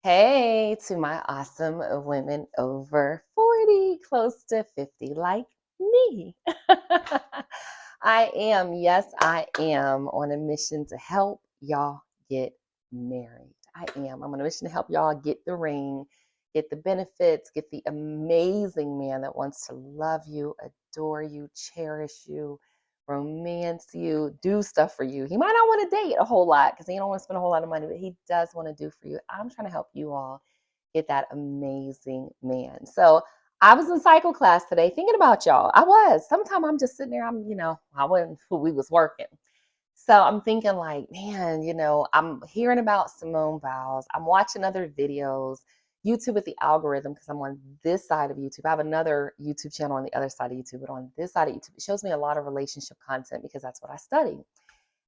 Hey to my awesome women over 40, close to 50, like me. Yes, I am on a mission to help y'all get married. I am. I'm on a mission to help y'all get the ring, get the benefits, get the amazing man that wants to love you, adore you, cherish you, romance you, do stuff for you. He might not want to date a whole lot because he don't want to spend a whole lot of money, but he does want to do for you. I'm trying to help you all get that amazing man. So I was in cycle class today thinking about y'all. I was. Sometimes I'm just sitting there, I wasn't who we was working. So I'm thinking like, man, I'm hearing about Simone Biles. I'm watching other videos, YouTube with the algorithm, because I'm on this side of YouTube. I have another YouTube channel on the other side of YouTube, but on this side of YouTube, it shows me a lot of relationship content because that's what I study.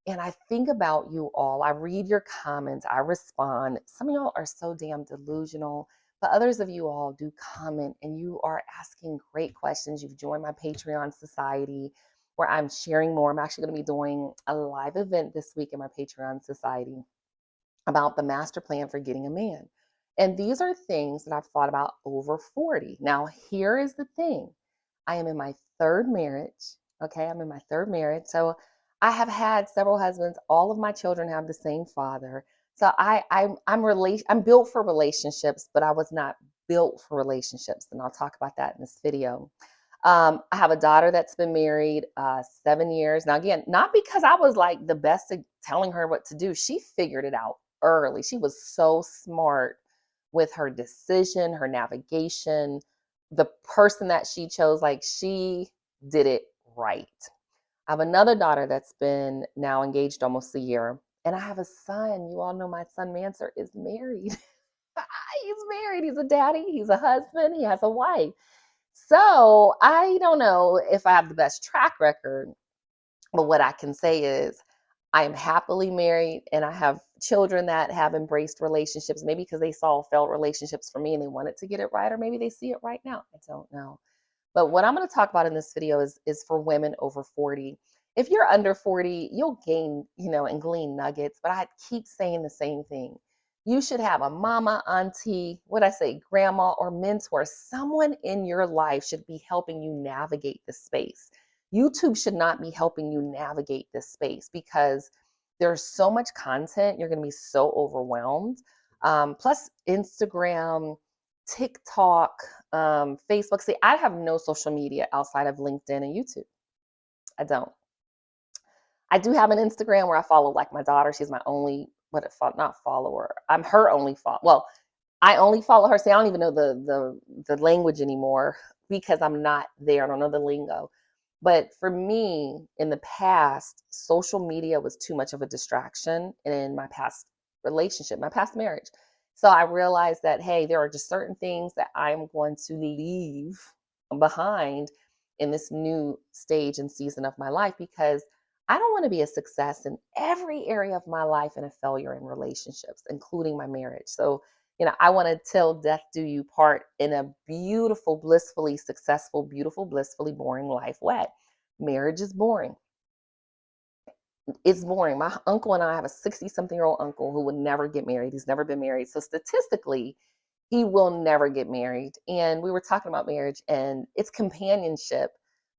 And I think about you all. I read your comments. I respond. Some of y'all are so damn delusional, but others of you all do comment and you are asking great questions. You've joined my Patreon society where I'm sharing more. I'm actually going to be doing a live event this week in my Patreon society about the master plan for getting a man. And these are things that I've thought about over 40. Now, here is the thing. I am in my third marriage. Okay, I'm in my third marriage. So I have had several husbands. All of my children have the same father. So I'm built for relationships, but I was not built for relationships. And I'll talk about that in this video. I have a daughter that's been married 7 years. Now, again, not because I was like the best at telling her what to do. She figured it out early. She was so smart with her decision, her navigation, the person that she chose. Like, she did it right. I have another daughter that's been now engaged almost a year. And I have a son. You all know my son, Manser, is married. He's married. He's a daddy. He's a husband. He has a wife. So I don't know if I have the best track record, but what I can say is I am happily married and I have children that have embraced relationships, maybe because they saw failed relationships for me and they wanted to get it right, or maybe they see it right now. I don't know. But what I'm going to talk about in this video is for women over 40. If you're under 40, you'll gain, and glean nuggets, but I keep saying the same thing. You should have a mama, auntie, what I say, grandma, or mentor. Someone in your life should be helping you navigate this space. YouTube should not be helping you navigate this space because there's so much content. You're going to be so overwhelmed. Plus, Instagram, TikTok, Facebook. See, I have no social media outside of LinkedIn and YouTube. I don't. I do have an Instagram where I follow like my daughter. She's my only, not follower. I'm her only follow. Well, I only follow her. See, I don't even know the language anymore because I'm not there. I don't know the lingo. But for me, in the past, social media was too much of a distraction in my past relationship, my past marriage. So I realized that, hey, there are just certain things that I'm going to leave behind in this new stage and season of my life because I don't want to be a success in every area of my life and a failure in relationships, including my marriage. So, I want to till death do you part in a beautiful, blissfully successful, beautiful, blissfully boring life way. Marriage is boring. It's boring. My uncle and I have a 60-something-year-old uncle who would never get married. He's never been married. So statistically, he will never get married. And we were talking about marriage and it's companionship,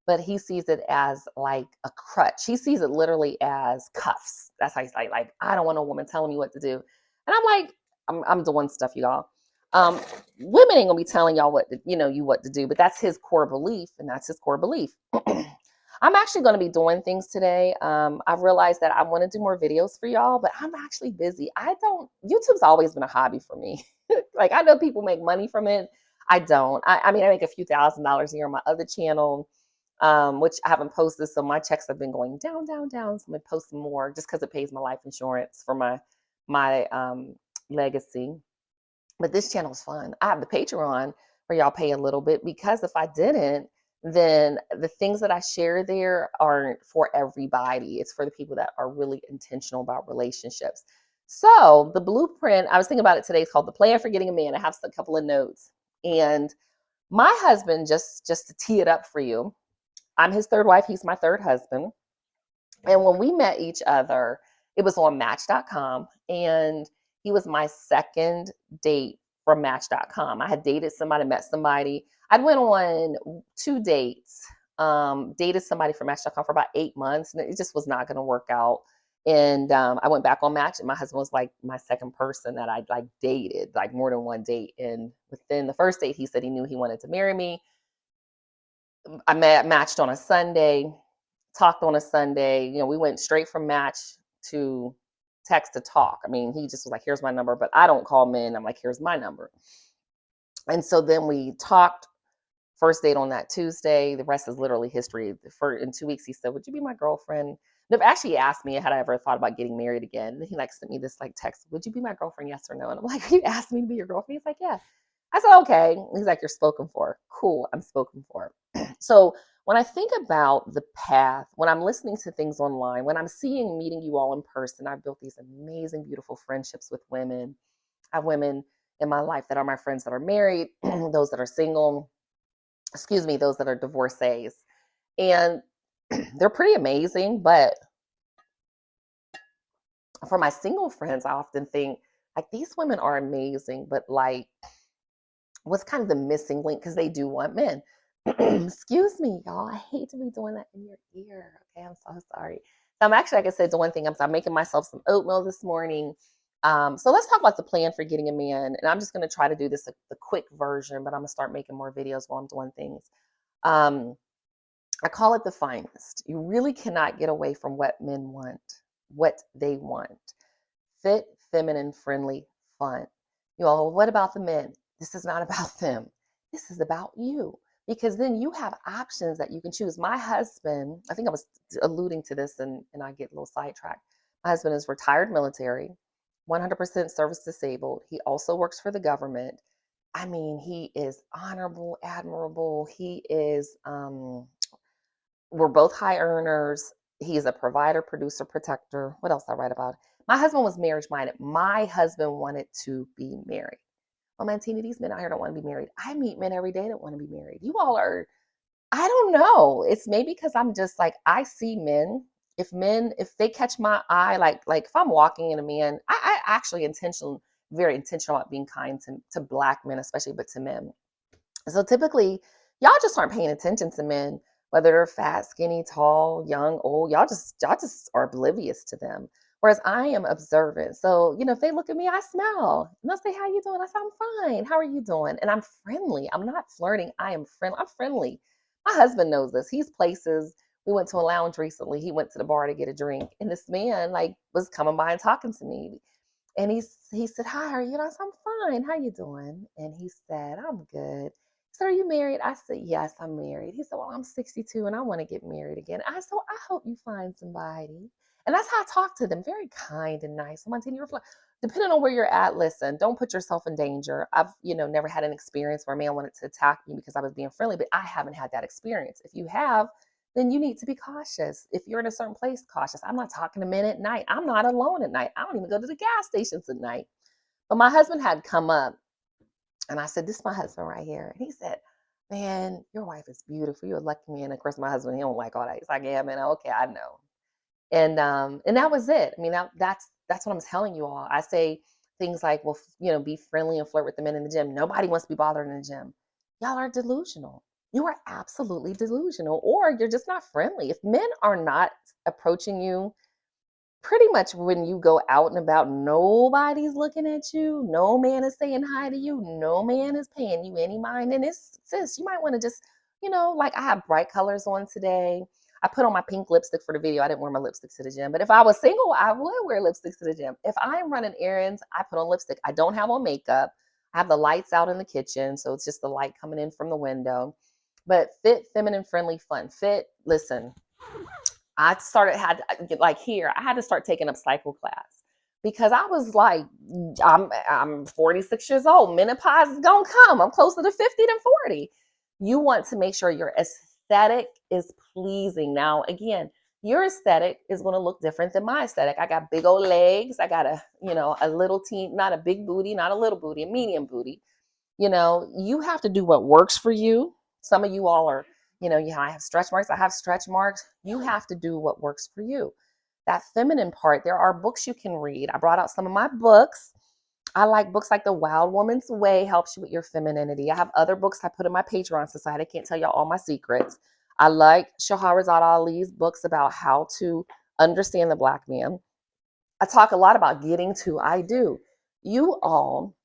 but he sees it as like a crutch. He sees it literally as cuffs. That's how he's like, I don't want a woman telling me what to do. And I'm like, I'm doing stuff, y'all. Women ain't gonna be telling y'all what to do, but that's his core belief, and that's his core belief. I'm actually going to be doing things today. I've realized that I want to do more videos for y'all, but I'm actually busy. YouTube's always been a hobby for me. Like, I know people make money from it. I don't. I mean, I make a few $1,000s a year on my other channel, which I haven't posted. So my checks have been going down, down, down. So I'm going to post some more just because it pays my life insurance for my legacy. But this channel is fun. I have the Patreon where y'all pay a little bit because if I didn't, then the things that I share there aren't for everybody. It's for the people that are really intentional about relationships. So the blueprint, I was thinking about it today, it's called The Plan for Getting a Man. I have a couple of notes. And my husband, just to tee it up for you, I'm his third wife. He's my third husband. And when we met each other, it was on Match.com. And He was my second date from Match.com. I had dated somebody, met somebody. I'd went on 2 dates, dated somebody from Match.com for about 8 months, and it just was not going to work out. And I went back on Match, and my husband was like my second person that I'd like dated, like more than one date. And within the first date, he said he knew he wanted to marry me. I matched on a Sunday, talked on a Sunday. You know, we went straight from Match to text to talk. I mean, he just was like, "Here's my number," but I don't call men. I'm like, "Here's my number." And so then we talked. First date on that Tuesday. The rest is literally history. In 2 weeks, he said, "Would you be my girlfriend?" No, actually, he asked me had I ever thought about getting married again. And he like sent me this like text, "Would you be my girlfriend? Yes or no?" And I'm like, "You asked me to be your girlfriend?" He's like, "Yeah." I said, "Okay." He's like, "You're spoken for." Cool, I'm spoken for. So when I think about the path, when I'm listening to things online, when I'm meeting you all in person, I've built these amazing, beautiful friendships with women. I have women in my life that are my friends that are married, those that are single, those that are divorcees. And they're pretty amazing. But for my single friends, I often think like these women are amazing, but like what's kind of the missing link because they do want men. Excuse me, y'all. I hate to be doing that in your ear. Okay, I'm so sorry. So I'm actually, like I said, doing things. I'm making myself some oatmeal this morning. So let's talk about the plan for getting a man. And I'm just going to try to do this the quick version, but I'm going to start making more videos while I'm doing things. I call it the finest. You really cannot get away from what men want, what they want. Fit, feminine, friendly, fun. You all, what about the men? This is not about them. This is about you. Because then you have options that you can choose. My husband, I think I was alluding to this and I get a little sidetracked. My husband is retired military, 100% service disabled. He also works for the government. I mean, he is honorable, admirable. He is, we're both high earners. He's a provider, producer, protector. What else I write about? My husband was marriage minded. My husband wanted to be married. Well, Montina, these men out here don't want to be married. I meet men every day that want to be married. You all are, I don't know. It's maybe because I'm just like, I see men. If they catch my eye, like if I'm walking in a man, I actually very intentional about being kind to black men, especially, but to men. So typically, y'all just aren't paying attention to men, whether they're fat, skinny, tall, young, old. Y'all just are oblivious to them. Whereas I am observant. So, if they look at me, I smile. And they'll say, "How you doing?" I say, "I'm fine. How are you doing?" And I'm friendly. I'm not flirting. I am friendly. I'm friendly. My husband knows this. He's places. We went to a lounge recently. He went to the bar to get a drink. And this man like was coming by and talking to me. And he said, "Hi, are you?" And I said, "I'm fine. How you doing?" And he said, "I'm good." He said, "Are you married?" I said, "Yes, I'm married." He said, "Well, I'm 62 and I want to get married again." I said, "Well, I hope you find somebody." And that's how I talk to them. Very kind and nice. So Montina, depending on where you're at, listen, don't put yourself in danger. I've, never had an experience where a man wanted to attack me because I was being friendly, but I haven't had that experience. If you have, then you need to be cautious. If you're in a certain place, cautious. I'm not talking to men at night. I'm not alone at night. I don't even go to the gas stations at night. But my husband had come up and I said, "This is my husband right here." And he said, "Man, your wife is beautiful. You're a lucky man." Of course, my husband, he don't like all that. He's like, "Yeah, man, okay, I know." And that was it. I mean, that's what I'm telling you all. I say things like, "Well, be friendly and flirt with the men in the gym." Nobody wants to be bothered in the gym. Y'all are delusional. You are absolutely delusional, or you're just not friendly. If men are not approaching you, pretty much when you go out and about, nobody's looking at you. No man is saying hi to you. No man is paying you any mind. And it's, sis, you might want to just, like I have bright colors on today. I put on my pink lipstick for the video. I didn't wear my lipstick to the gym. But if I was single, I would wear lipstick to the gym. If I'm running errands, I put on lipstick. I don't have on makeup. I have the lights out in the kitchen. So it's just the light coming in from the window. But fit, feminine, friendly, fun. Fit, listen, I had to start taking up cycle class because I was like, I'm 46 years old. Menopause is gonna come. I'm closer to 50 than 40. You want to make sure your aesthetic is pleasing. Now, again, your aesthetic is going to look different than my aesthetic. I got big old legs. I got a little teen, not a big booty, not a little booty, a medium booty. You have to do what works for you. Some of you all are, I have stretch marks. I have stretch marks. You have to do what works for you. That feminine part, there are books you can read. I brought out some of my books. I like books like The Wild Woman's Way helps you with your femininity. I have other books I put in my Patreon society. I can't tell y'all all my secrets. I like Shahrazad Ali's books about how to understand the Black man. I talk a lot about getting to I do. You all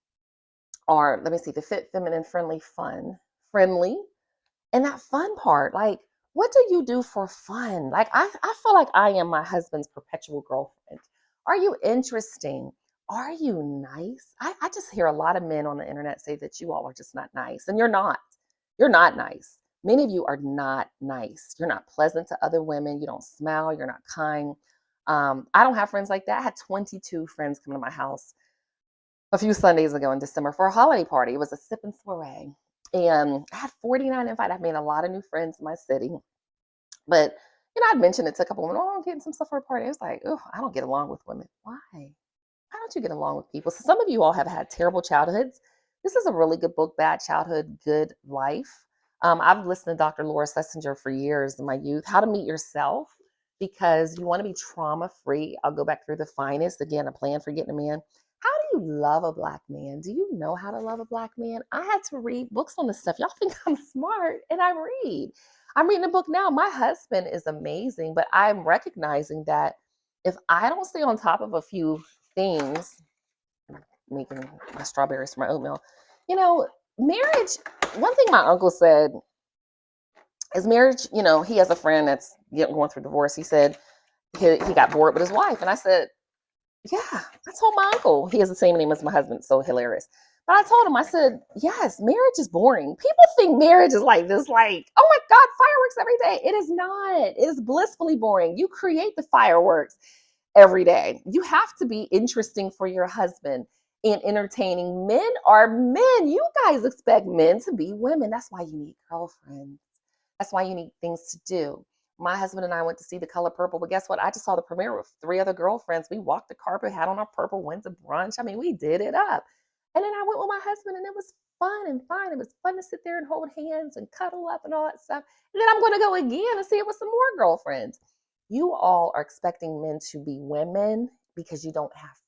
are, let me see, the fit, feminine, friendly, fun, friendly. And that fun part, like, what do you do for fun? Like, I feel like I am my husband's perpetual girlfriend. Are you interesting? Are you nice? I just hear a lot of men on the internet say that you all are just not nice. And you're not. You're not nice. Many of you are not nice. You're not pleasant to other women. You don't smile. You're not kind. I don't have friends like that. I had 22 friends come to my house a few Sundays ago in December for a holiday party. It was a sip and soiree. And I had 49 invited. I've made a lot of new friends in my city. But, I'd mentioned it to a couple of women. Oh, I'm getting some stuff for a party. It's like, oh, I don't get along with women. Why? How don't you get along with people? So some of you all have had terrible childhoods. This is a really good book, Bad Childhood, Good Life. I've listened to Dr. Laura Schlesinger for years in my youth, How to Meet Yourself, because you want to be trauma free. I'll go back through the finest. Again, a plan for getting a man. How do you love a Black man? Do you know how to love a Black man? I had to read books on this stuff. Y'all think I'm smart, and I read. I'm reading a book now. My husband is amazing, but I'm recognizing that if I don't stay on top of a few things, making my strawberries for my oatmeal, marriage, one thing my uncle said is marriage, he has a friend that's going through divorce. He said he got bored with his wife. And I said, yeah, I told my uncle, he has the same name as my husband. It's so hilarious. But I told him, I said, yes, marriage is boring. People think marriage is like this, like, oh my God, fireworks every day. It is not. It is blissfully boring. You create the fireworks every day. You have to be interesting for your husband and entertaining. Men are men. You guys expect men to be women. That's why you need girlfriends. That's why you need things to do. My husband and I went to see The Color Purple, but guess what? I just saw the premiere with 3 other girlfriends. We walked the carpet, had on our purple, went to brunch. I mean, we did it up. And then I went with my husband, and it was fun and fun. It was fun to sit there and hold hands and cuddle up and all that stuff. And then I'm going to go again and see it with some more girlfriends. You all are expecting men to be women because you don't have friends.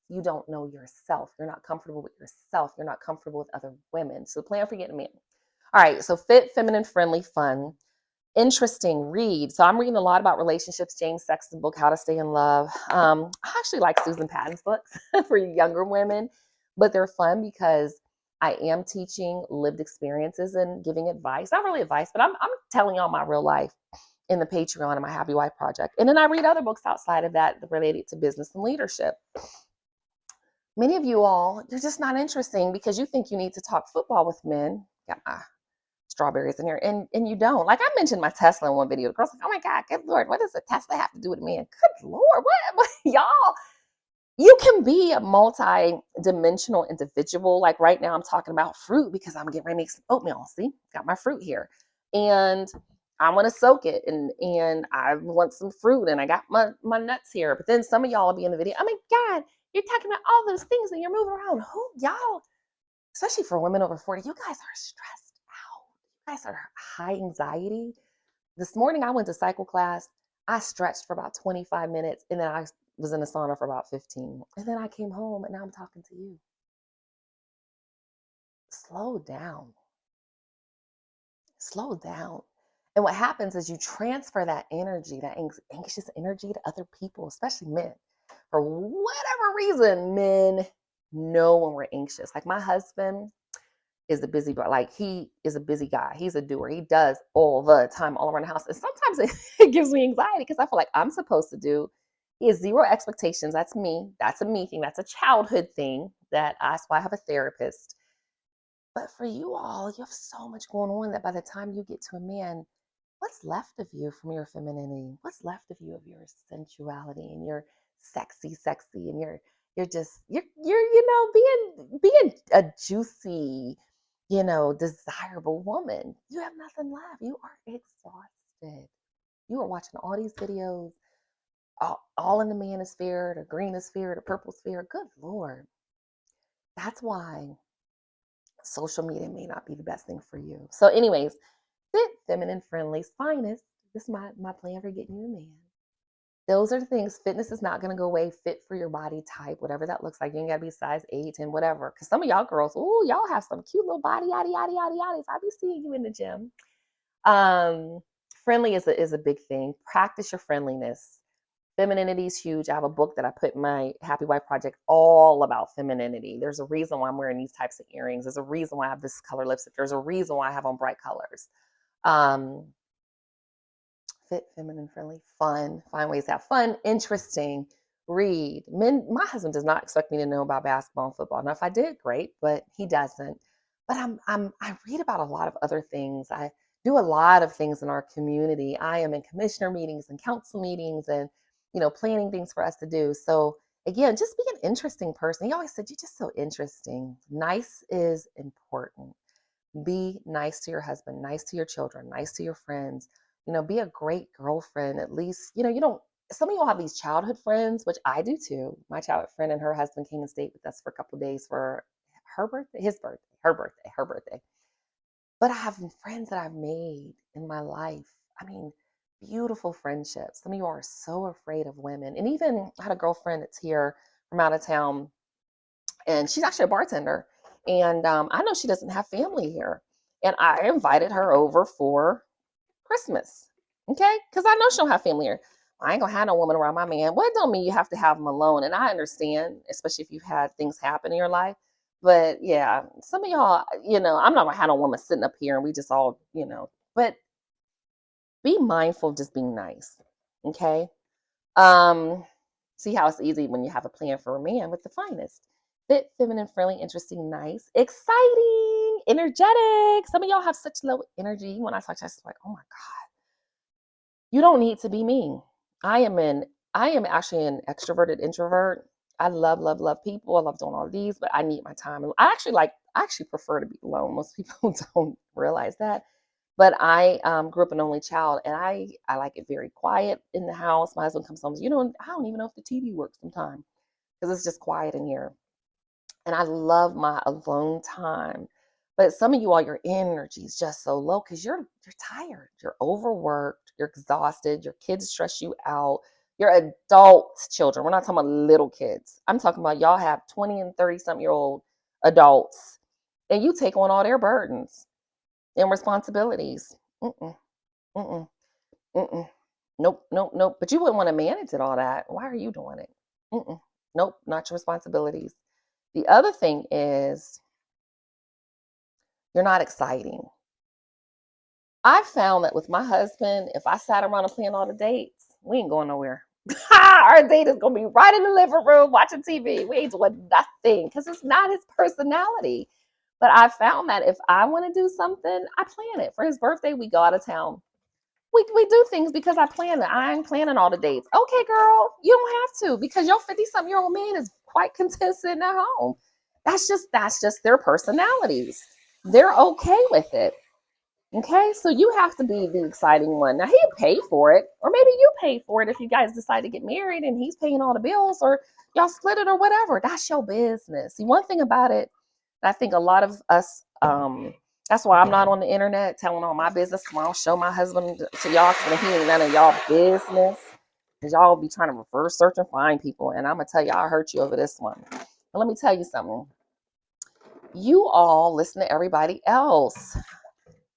You don't know yourself. You're not comfortable with yourself. You're not comfortable with other women. So plan for getting a man. All right, so fit, feminine, friendly, fun, interesting read. So I'm reading a lot about relationships. James Sexton's book, How to Stay in Love. I actually like Susan Patton's books for younger women, but they're fun because I am teaching lived experiences and giving advice. Not really advice, but I'm telling y'all my real life in the Patreon and my Happy Wife Project. And then I read other books outside of that related to business and leadership. Many of you all, you're just not interesting because you think you need to talk football with men. Got my strawberries in here, and you don't. Like I mentioned my Tesla in one video. The girl's like, oh my God, good Lord, what does a Tesla have to do with a man? Good Lord, what y'all? You can be a multi-dimensional individual. Like right now I'm talking about fruit because I'm getting ready to make some oatmeal. See, got my fruit here. And I want to soak it and I want some fruit and I got my nuts here. But then some of y'all will be in the video. Oh my God, you're talking about all those things and you're moving around. Who y'all, especially for women over 40, you guys are stressed out. You guys are high anxiety. This morning I went to cycle class. I stretched for about 25 minutes and then I was in the sauna for about 15. And then I came home and now I'm talking to you. Slow down. Slow down. And what happens is you transfer that energy, that anxious energy to other people, especially men. For whatever reason, men know when we're anxious. Like my husband is a busy, like he is a busy guy. He's a doer. He does all the time, all around the house. And sometimes it gives me anxiety because I feel like I'm supposed to do. He has zero expectations. That's me. That's a me thing. That's a childhood thing. That's why I have a therapist. But for you all, you have so much going on that by the time you get to a man, what's left of you from your femininity? What's left of you of your sensuality and your sexy, and you're just being a juicy, desirable woman. You have nothing left. You are exhausted. You are watching all these videos, all in the manosphere, the greenosphere, the purple sphere. Good Lord. That's why social media may not be the best thing for you. So, anyways, fit, feminine, friendly, finest. This is my plan for getting you a man. Those are the things. Fitness is not going to go away. Fit for your body type, whatever that looks like. You ain't got to be size 8, 10, whatever. Because some of y'all girls, ooh, y'all have some cute little body, yada, yada, yada, yada. I be seeing you in the gym. Um, Friendly is a big thing. Practice your friendliness. Femininity is huge. I have a book that I put in my Happy Wife Project all about femininity. There's a reason why I'm wearing these types of earrings. There's a reason why I have this color lipstick. There's a reason why I have on bright colors. Um, Fit, feminine, friendly, fun. Find ways to have fun, interesting. Read. Men. My husband does not expect me to know about basketball and football. Now, if I did, great, but he doesn't. But I read about a lot of other things. I do a lot of things in our community. I am in commissioner meetings and council meetings, and planning things for us to do. So again, just be an interesting person. He always said, "You're just so interesting." Nice is important. Be nice to your husband, nice to your children, nice to your friends. Be a great girlfriend. At least, you don't, some of y'all have these childhood friends, which I do too. My childhood friend and her husband came and stayed with us for a couple of days for her birthday, his birthday, her birthday. But I have friends that I've made in my life. I mean, beautiful friendships. Some of you are so afraid of women. And even I had a girlfriend that's here from out of town, and she's actually a bartender. And I know she doesn't have family here. And I invited her over for Christmas. Okay? Because I know she don't have family here. I ain't gonna have no woman around my man. Well, it don't mean you have to have them alone. And I understand, especially if you've had things happen in your life. But yeah, some of y'all, I'm not gonna have no woman sitting up here and we just all, but be mindful of just being nice. Okay. Um, See how it's easy when you have a plan for a man with the finest. Fit, feminine, friendly, interesting, nice, exciting, energetic. Some of y'all have such low energy. When I talk to you, it's like, oh my God, you don't need to be me. I am in, I am actually an extroverted introvert. I love, love, love people. I love doing all of these, but I need my time. I actually prefer to be alone. Most people don't realize that. But I grew up an only child, and I like it very quiet in the house. My husband comes home and says, I don't even know if the TV works sometimes because it's just quiet in here. And I love my alone time. But some of you all, your energy is just so low because you're tired, you're overworked, you're exhausted, your kids stress you out. You're adult children. We're not talking about little kids. I'm talking about y'all have 20 and 30-something-year-old adults, and you take on all their burdens and responsibilities. Mm-mm, mm-mm, mm-mm. Nope, nope, nope. But you wouldn't want to manage it all that. Why are you doing it? Mm-mm. Nope, not your responsibilities. The other thing is you're not exciting. I found that with my husband, if I sat around and planned all the dates, we ain't going nowhere. Our date is gonna be right in the living room watching TV. We ain't doing nothing because it's not his personality. But I found that if I want to do something, I plan it. For his birthday, we go out of town. We do things because I plan it. I ain't planning all the dates. Okay, girl, you don't have to because your 50-something-year-old man is quite content sitting at home. That's just their personalities. They're okay with it. Okay, so you have to be the exciting one. Now he'll pay for it, or maybe you pay for it if you guys decide to get married and he's paying all the bills, or y'all split it or whatever. That's your business. See, one thing about it, I think a lot of us, that's why I'm not on the internet telling all my business. I don't show my husband to y'all because he ain't none of y'all business. Because y'all be trying to reverse search and find people. And I'm going to tell you, I hurt you over this one. But let me tell you something. You all listen to everybody else.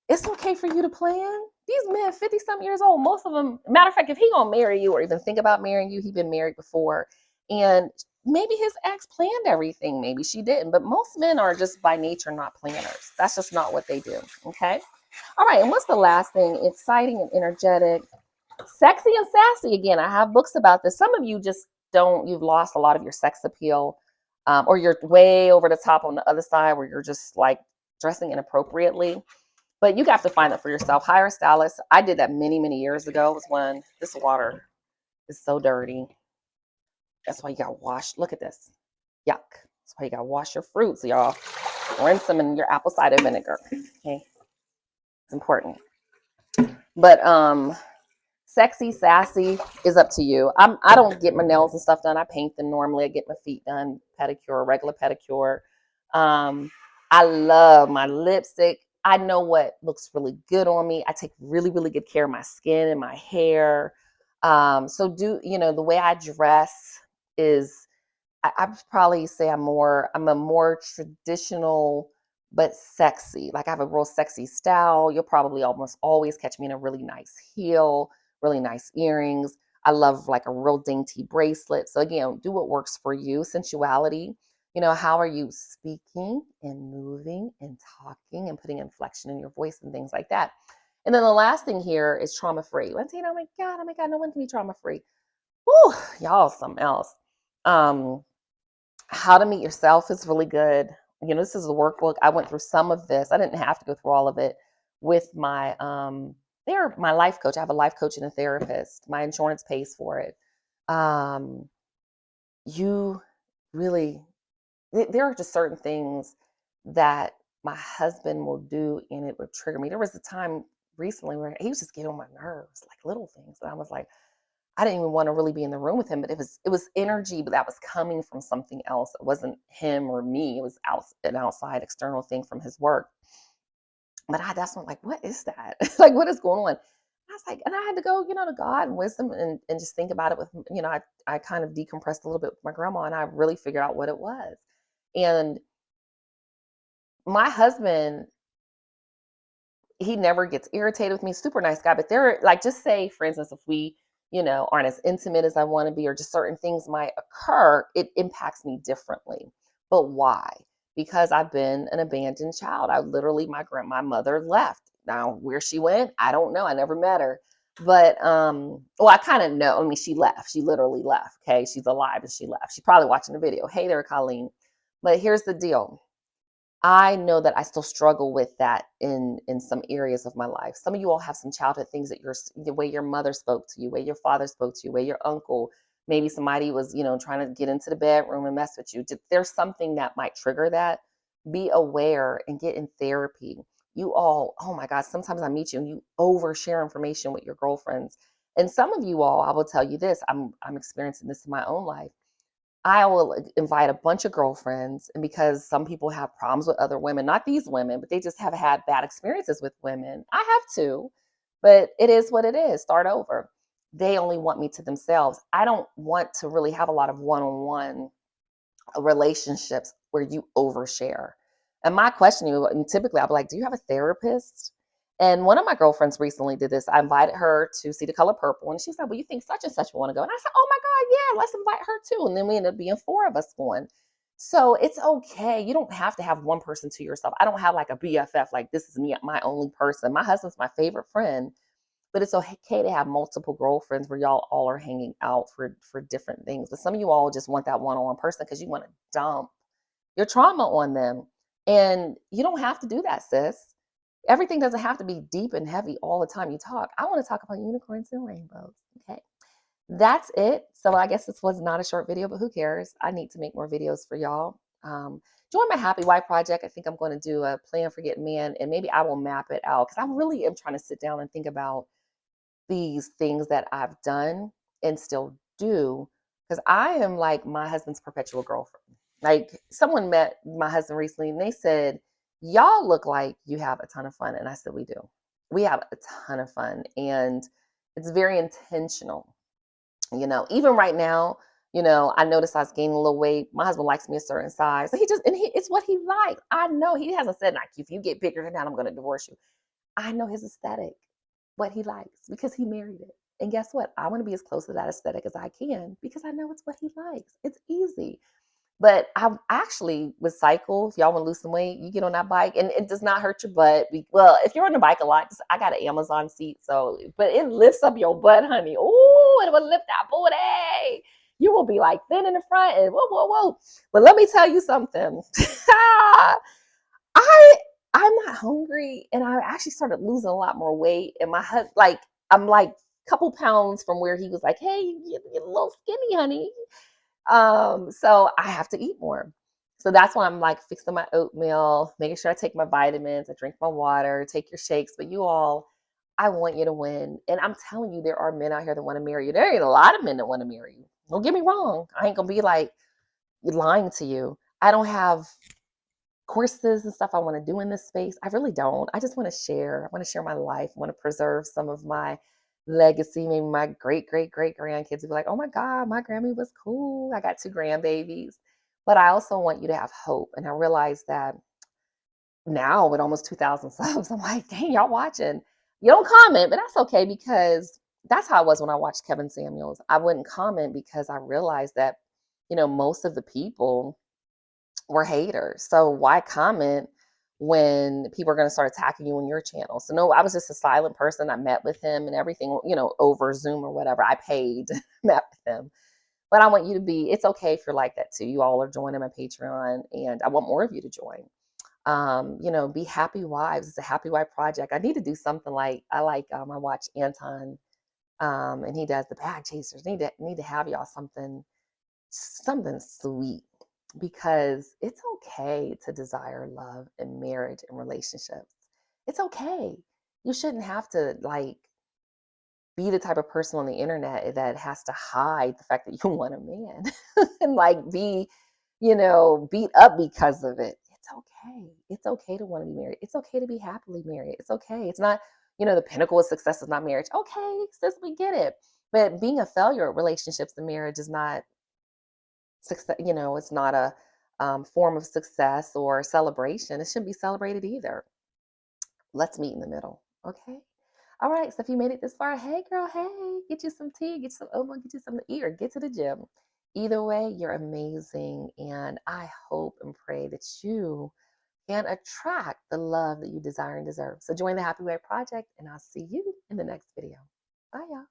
It's okay for you to plan. These men, 50-something years old, most of them, matter of fact, if he gonna marry you or even think about marrying you, he been married before. And maybe his ex planned everything. Maybe she didn't. But most men are just by nature not planners. That's just not what they do. Okay. All right. And what's the last thing? Exciting and energetic. Sexy and sassy. Again, I have books about this. Some of you just don't, you've lost a lot of your sex appeal. Or you're way over the top on the other side where you're just like dressing inappropriately. But you have to find it for yourself. Hire a stylist. I did that many, many years ago. It was when this water is so dirty. That's why you got to wash. Look at this. Yuck. That's why you got to wash your fruits, y'all. Rinse them in your apple cider vinegar. Okay. It's important. But sexy, sassy is up to you. I don't get my nails and stuff done. I paint them normally. I get my feet done, pedicure, regular pedicure. I love my lipstick. I know what looks really good on me. I take really, really good care of my skin and my hair. So the way I dress is, I'd probably say I'm a more traditional but sexy. Like I have a real sexy style. You'll probably almost always catch me in a really nice heel, really nice earrings. I love like a real dainty bracelet. So again, do what works for you. Sensuality. How are you speaking and moving and talking and putting inflection in your voice and things like that. And then the last thing here is trauma free. Montina, oh my God, no one can be trauma free. Whew, y'all, something else. Um, how to Meet Yourself is really good. This is a workbook. I went through some of this. I didn't have to go through all of it with my life coach. I have a life coach and a therapist. My insurance pays for it. Um, you really, there are just certain things that my husband will do and it would trigger me. There was a time recently where he was just getting on my nerves, like little things. And I was like, I didn't even want to really be in the room with him, but it was energy, but that was coming from something else. It wasn't him or me. It was an outside external thing from his work. But that's when I'm like, what is that? Like, what is going on? I was like, and I had to go, to God and wisdom and just think about it with, I kind of decompressed a little bit with my grandma and I really figured out what it was. And my husband, he never gets irritated with me. Super nice guy, but they're like, just say, for instance, if we, aren't as intimate as I want to be, or just certain things might occur, it impacts me differently. But why? Because I've been an abandoned child. I literally, my mother left. Now, where she went, I don't know. I never met her. But well, I kind of know. I mean, she left. She literally left. Okay, she's alive and she left. She's probably watching the video. Hey there, Colleen. But here's the deal. I know that I still struggle with that in some areas of my life. Some of you all have some childhood things that the way your mother spoke to you, way your father spoke to you, way your uncle, maybe somebody was, trying to get into the bedroom and mess with you. There's something that might trigger that. Be aware and get in therapy. You all, oh my God, sometimes I meet you and you overshare information with your girlfriends. And some of you all, I will tell you this, I'm experiencing this in my own life. I will invite a bunch of girlfriends, and because some people have problems with other women, not these women, but they just have had bad experiences with women. I have too, but it is what it is. Start over. They only want me to themselves. I don't want to really have a lot of one-on-one relationships where you overshare. And my question to you, and typically I'll be like, do you have a therapist? And one of my girlfriends recently did this. I invited her to see The Color Purple. And she said, well, you think such and such will want to go? And I said, oh my God, yeah, let's invite her too. And then we ended up being 4 of us going. So it's okay. You don't have to have one person to yourself. I don't have like a BFF, like this is me, my only person. My husband's my favorite friend, but it's okay to have multiple girlfriends where y'all all are hanging out for different things. But some of you all just want that one-on-one person because you want to dump your trauma on them. And you don't have to do that, sis. Everything doesn't have to be deep and heavy all the time you talk. I want to talk about unicorns and rainbows. Okay. That's it. So I guess this was not a short video, but who cares? I need to make more videos for y'all. Join my Happy Wife Project. I think I'm going to do a Plan for Getting Man, and maybe I will map it out because I really am trying to sit down and think about these things that I've done and still do, because I am like my husband's perpetual girlfriend. Like someone met my husband recently and they said, y'all look like you have a ton of fun. And I said, we do. We have a ton of fun and it's very intentional. Even right now, I noticed I was gaining a little weight. My husband likes me a certain size. So it's what he likes. I know he hasn't said like, if you get bigger than that, I'm going to divorce you. I know his aesthetic, what he likes, because he married it. And guess what? I want to be as close to that aesthetic as I can because I know it's what he likes. It's easy. But I actually with cycle, if y'all want to lose some weight, you get on that bike and it does not hurt your butt. Well, if you're on the bike a lot, I got an Amazon seat, but it lifts up your butt, honey. Oh, it will lift that booty. You will be like thin in the front and whoa, whoa, whoa. But let me tell you something. I I'm not hungry, and I actually started losing a lot more weight. And my husband, like, I'm like a couple pounds from where he was like, "Hey, you're a little skinny, honey." So I have to eat more. So that's why I'm like fixing my oatmeal, making sure I take my vitamins, I drink my water, take your shakes. But you all, I want you to win, and I'm telling you, there are men out here that want to marry you. There ain't a lot of men that want to marry you. Don't get me wrong. I ain't gonna be like lying to you. I don't have courses and stuff I want to do in this space. I really don't. I just want to share. I want to share my life. I want to preserve some of my legacy. Maybe my great, great, great grandkids will be like, oh my God, my Grammy was cool. I got two grandbabies. But I also want you to have hope. And I realize that now with almost 2,000 subs, I'm like, dang, y'all watching. You don't comment, but that's okay because that's how I was when I watched Kevin Samuels. I wouldn't comment because I realized that, most of the people were haters. So why comment when people are going to start attacking you on your channel? So no, I was just a silent person. I met with him and everything, over Zoom or whatever. I paid, met with him. But I want you to it's okay if you're like that too. You all are joining my Patreon and I want more of you to join. Be happy wives. It's a happy wife project. I need to do something like I watch Anton and he does the bag chasers. Need to have y'all something sweet because it's okay to desire love and marriage and relationships. It's okay. You shouldn't have to be the type of person on the internet that has to hide the fact that you want a man and be, beat up because of it. It's okay. It's okay to want to be married. It's okay to be happily married. It's okay. It's not, the pinnacle of success is not marriage. Okay, sis, we get it. But being a failure at relationships and marriage is not success. It's not a form of success or celebration. It shouldn't be celebrated either. Let's meet in the middle. Okay. All right. So if you made it this far, hey girl, hey, get you some tea, get you some oatmeal, get you some to eat, or get to the gym. Either way, you're amazing. And I hope and pray that you can attract the love that you desire and deserve. So join the Happy Way Project, and I'll see you in the next video. Bye, y'all.